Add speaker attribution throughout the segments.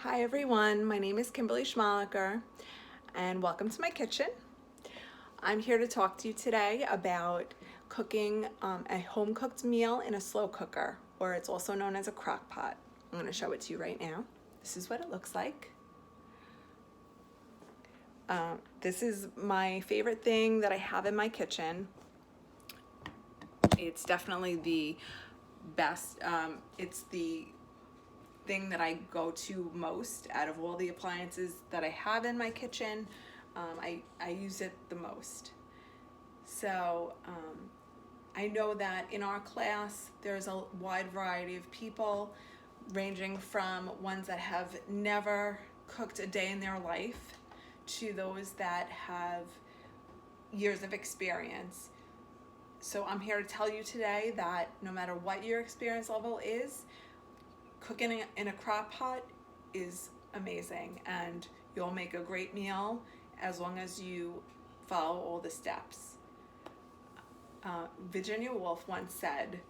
Speaker 1: Hi everyone, my name is Kimberly Schmalacker and welcome to my kitchen. I'm here to talk to you today about cooking a home-cooked meal in a slow cooker, or it's also known as a crock pot. I'm going to show it to you right now. This is what it looks like. This is my favorite thing that I have in my kitchen. It's definitely the best. It's the thing that I go to most out of all the appliances that I have in my kitchen. I use it the most. So I know that in our class there's a wide variety of people, ranging from ones that have never cooked a day in their life to those that have years of experience. So I'm here to tell you today that no matter what your experience level is, cooking in a crock pot is amazing, and you'll make a great meal as long as you follow all the steps. Virginia Woolf once said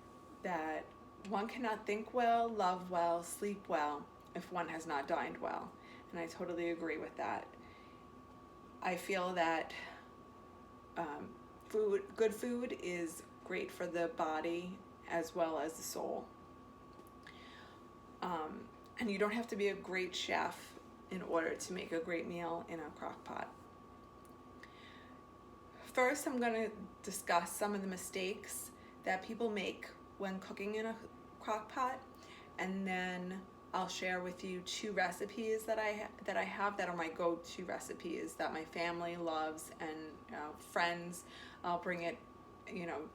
Speaker 1: that one cannot think well, love well, sleep well if one has not dined well, and I totally agree with that. I feel that good food is great for the body as well as the soul. And you don't have to be a great chef in order to make a great meal in a crock pot. First, I'm going to discuss some of the mistakes that people make when cooking in a crock pot, and then I'll share with you two recipes that I have that are my go-to recipes that my family loves, and friends. I'll bring it,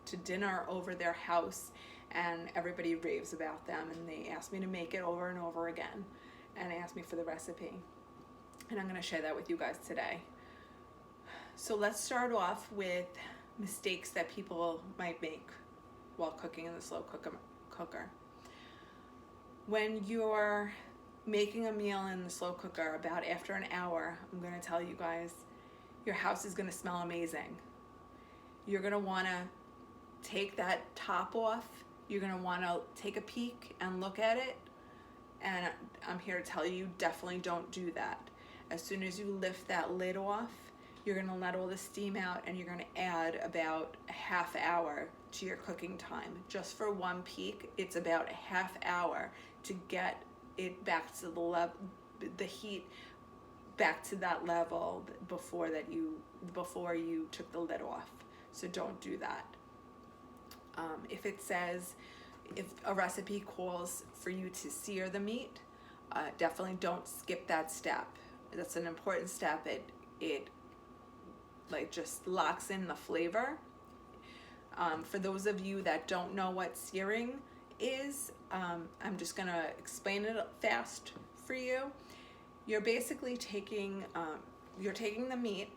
Speaker 1: to dinner over their house, and everybody raves about them, and they ask me to make it over and over again, and ask me for the recipe, and I'm going to share that with you guys today. So let's start off with mistakes that people might make while cooking in the slow cooker. When you're making a meal in the slow cooker, about after an hour, I'm going to tell you guys, your house is going to smell amazing. You're going to want to take that top off. You're going to want to take a peek and look at it, and I'm here to tell you, definitely don't do that. As soon as you lift that lid off, you're going to let all the steam out, and you're going to add about a half hour to your cooking time. Just for one peek, it's about a half hour to get it back to the heat back to that level before you took the lid off. So don't do that. If a recipe calls for you to sear the meat, definitely don't skip that step. That's an important step. It just locks in the flavor. For those of you that don't know what searing is, I'm just gonna explain it fast for you. You're basically taking the meat,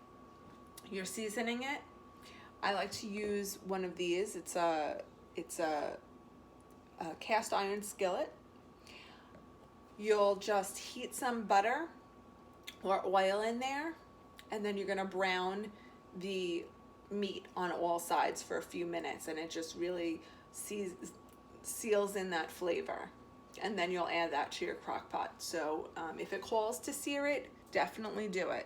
Speaker 1: you're seasoning it. I like to use one of these. It's a cast iron skillet. You'll just heat some butter or oil in there, and then you're gonna brown the meat on all sides for a few minutes, and it just really seals in that flavor. And then you'll add that to your crock pot. So if it calls to sear it, definitely do it.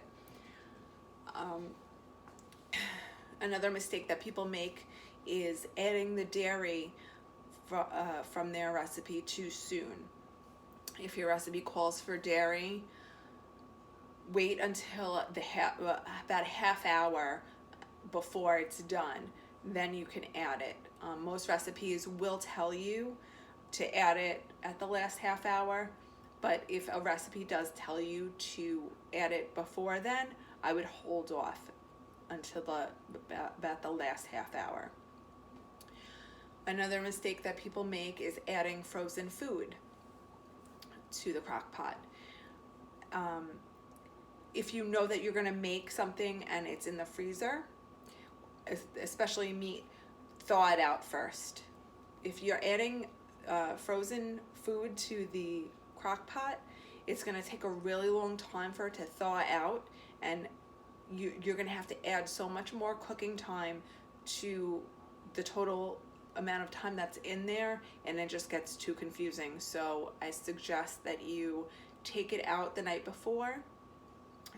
Speaker 1: Another mistake that people make is adding the dairy from their recipe too soon. If your recipe calls for dairy, wait until about a half hour before it's done. Then you can add it. Most recipes will tell you to add it at the last half hour, but if a recipe does tell you to add it before then, I would hold off until about the last half hour. Another mistake that people make is adding frozen food to the crock pot. If you know that you're going to make something and it's in the freezer, especially meat, thaw it out first. If you're adding frozen food to the crock pot, it's going to take a really long time for it to thaw out, and you're going to have to add so much more cooking time to the total amount of time that's in there, and it just gets too confusing. So I suggest that you take it out the night before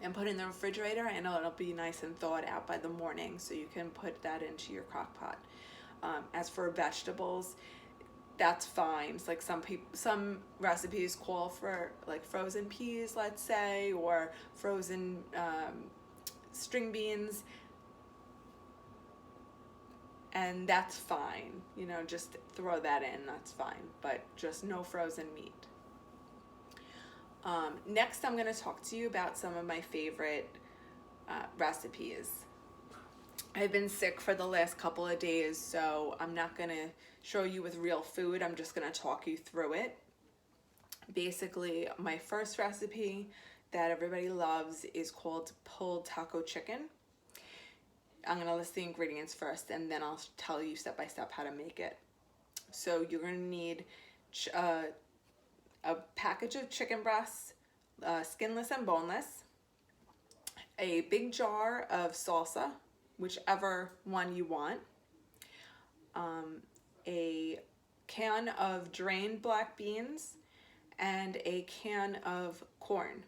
Speaker 1: and put it in the refrigerator, and it'll be nice and thawed out by the morning, so you can put that into your crock pot. As for vegetables, that's fine. It's like some recipes call for like frozen peas, let's say, or frozen string beans, and that's fine. You know, just throw that in, that's fine, but just no frozen meat. Next, I'm going to talk to you about some of my favorite recipes. I've been sick for the last couple of days, so I'm not going to show you with real food. I'm just going to talk you through it. Basically, my first recipe that everybody loves is called pulled taco chicken. I'm going to list the ingredients first, and then I'll tell you step by step how to make it. So you're going to need a package of chicken breasts, skinless and boneless, a big jar of salsa, whichever one you want, a can of drained black beans, and a can of corn.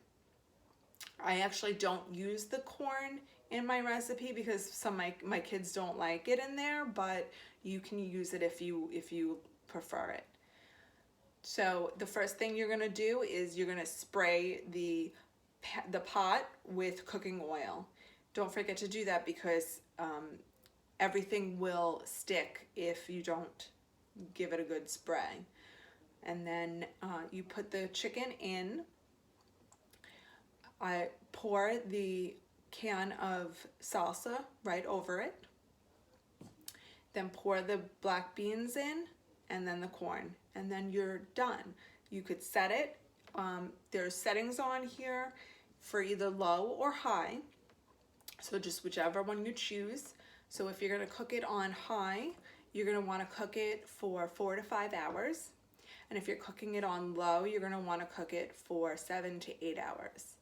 Speaker 1: I actually don't use the corn in my recipe because some of my kids don't like it in there, but you can use it if you prefer it. So the first thing you're gonna do is you're gonna spray the pot with cooking oil. Don't forget to do that because everything will stick if you don't give it a good spray. And then you put the chicken in. I pour the can of salsa right over it. Then pour the black beans in, and then the corn, and then you're done. You could set it. There's settings on here for either low or high, so just whichever one you choose. So if you're gonna cook it on high, you're gonna wanna cook it for 4 to 5 hours. And if you're cooking it on low, you're gonna wanna cook it for 7 to 8 hours.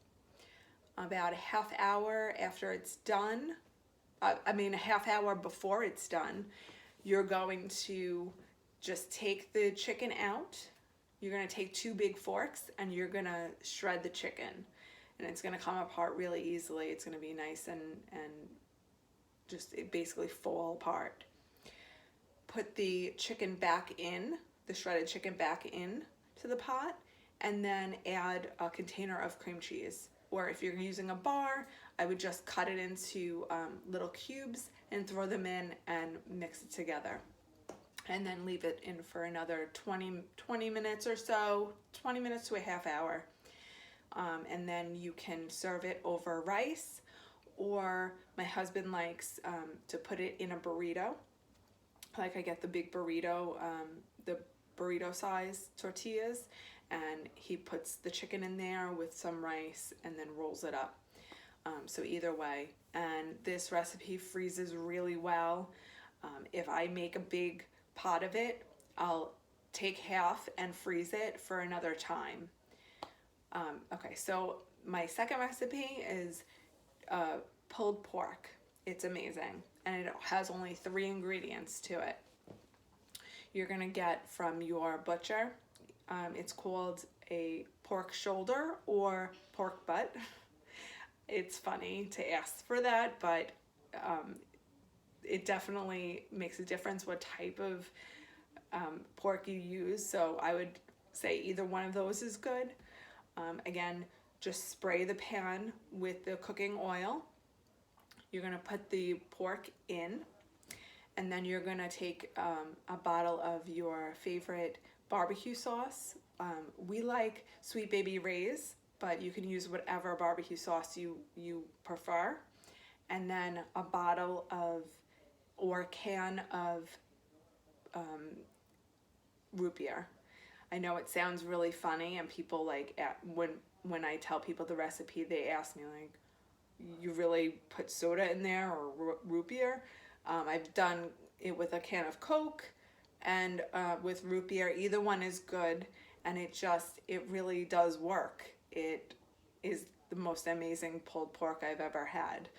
Speaker 1: About a half hour after it's done, a half hour before it's done, you're going to just take the chicken out. You're gonna take 2 big forks and you're gonna shred the chicken. And it's gonna come apart really easily. It's gonna be nice and just basically fall apart. Put the chicken back in, the shredded chicken back in to the pot, and then add a container of cream cheese. Or if you're using a bar, I would just cut it into little cubes and throw them in and mix it together. And then leave it in for another 20 minutes or so, 20 minutes to a half hour. And then you can serve it over rice, or my husband likes to put it in a burrito. Like I get the big burrito, the burrito size tortillas, and he puts the chicken in there with some rice and then rolls it up. So either way, and this recipe freezes really well. If I make a big pot of it, I'll take half and freeze it for another time. Okay, so my second recipe is pulled pork. It's amazing, and it has only 3 ingredients to it. You're gonna get from your butcher. It's called a pork shoulder or pork butt. It's funny to ask for that, but it definitely makes a difference what type of pork you use. So I would say either one of those is good. Again, just spray the pan with the cooking oil. You're gonna put the pork in, and then you're gonna take a bottle of your favorite barbecue sauce. We like Sweet Baby Ray's, but you can use whatever barbecue sauce you prefer. And then a bottle of, or a can of root beer. I know it sounds really funny, and people like, when I tell people the recipe, they ask me like, you really put soda in there or root beer? I've done it with a can of Coke and with root beer. Either one is good, and it really does work. It is the most amazing pulled pork I've ever had.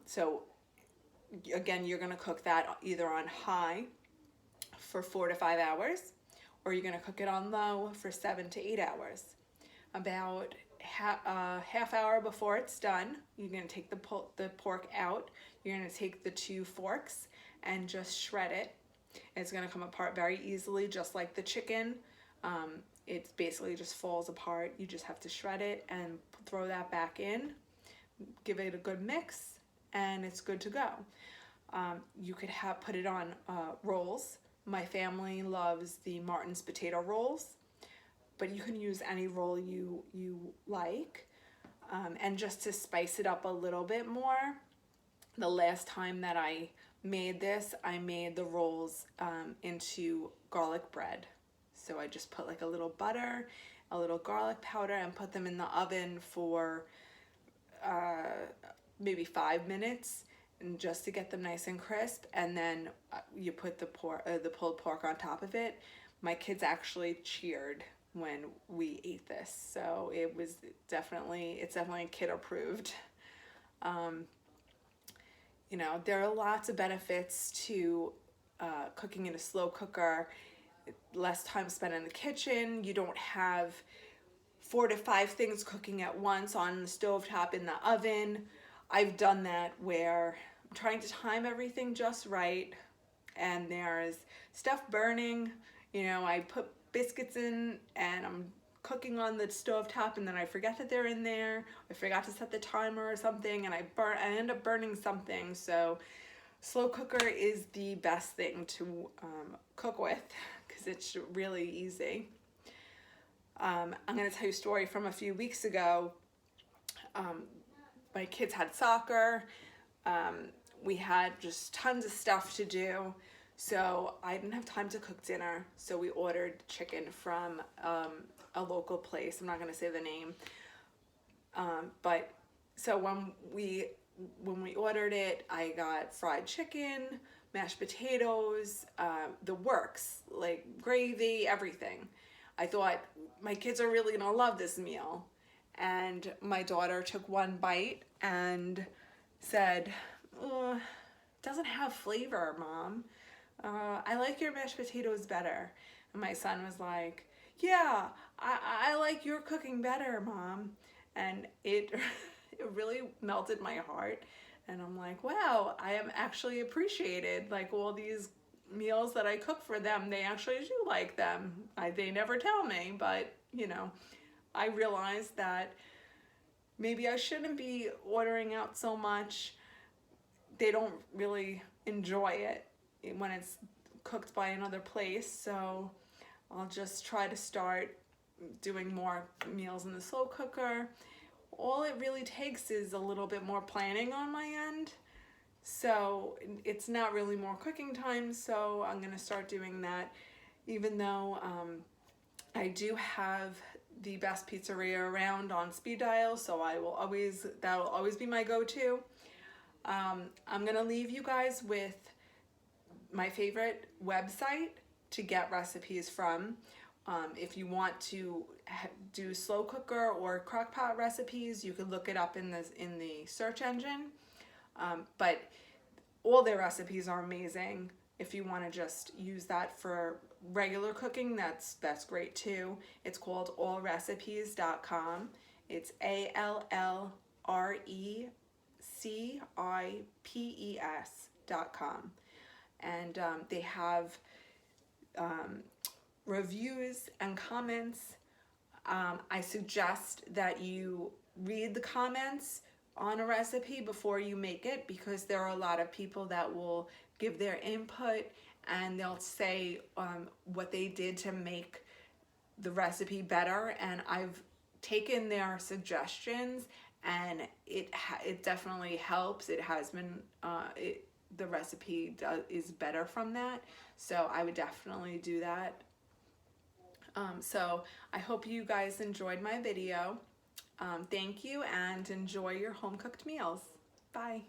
Speaker 1: So again, you're gonna cook that either on high for 4 to 5 hours, or you're gonna cook it on low for 7 to 8 hours. About half hour before it's done, you're gonna take the pork out. You're gonna take the 2 forks and just shred it. It's gonna come apart very easily, just like the chicken. It basically just falls apart. You just have to shred it and throw that back in, give it a good mix, and it's good to go. You could put it on rolls. My family loves the Martin's potato rolls, but you can use any roll you like. And just to spice it up a little bit more, the last time that I made this, I made the rolls into garlic bread. So I just put like a little butter, a little garlic powder, and put them in the oven for maybe 5 minutes, and just to get them nice and crisp. And then you put the pulled pork on top of it. My kids actually cheered when we ate this, so it's definitely kid approved. You know, there are lots of benefits to cooking in a slow cooker. Less time spent in the kitchen. You don't have 4 to 5 things cooking at once on the stovetop in the oven. I've done that where I'm trying to time everything just right, and there's stuff burning. You know, I put biscuits in and I'm cooking on the stovetop, and then I forget that they're in there. I forgot to set the timer or something, and I end up burning something. So slow cooker is the best thing to cook with, because it's really easy. I'm going to tell you a story from a few weeks ago. My kids had soccer. We had just tons of stuff to do, so I didn't have time to cook dinner. So we ordered chicken from a local place. I'm not going to say the name. But so when we ordered it, I got fried chicken, mashed potatoes, the works, like gravy, everything. I thought my kids are really gonna love this meal. And my daughter took one bite and said, it doesn't have flavor, Mom. I like your mashed potatoes better. And my son was like, yeah, I like your cooking better, Mom. And it really melted my heart. And I'm like, wow, I am actually appreciated. Like, all these meals that I cook for them, they actually do like them. They never tell me, but you know, I realized that maybe I shouldn't be ordering out so much. They don't really enjoy it when it's cooked by another place. So I'll just try to start doing more meals in the slow cooker. All it really takes is a little bit more planning on my end. So it's not really more cooking time, so I'm gonna start doing that, even though I do have the best pizzeria around on speed dial, so that'll always be my go-to. I'm gonna leave you guys with my favorite website to get recipes from. If you want to do slow cooker or crockpot recipes, you can look it up in the search engine. But all their recipes are amazing. If you want to just use that for regular cooking, that's great too. It's called allrecipes.com. It's ALLRECIPES.com. And they have reviews and comments. I suggest that you read the comments on a recipe before you make it, because there are a lot of people that will give their input and they'll say what they did to make the recipe better, and I've taken their suggestions and it definitely helps. It has been the recipe is better from that, so I would definitely do that. So I hope you guys enjoyed my video. Thank you, and enjoy your home cooked meals. Bye.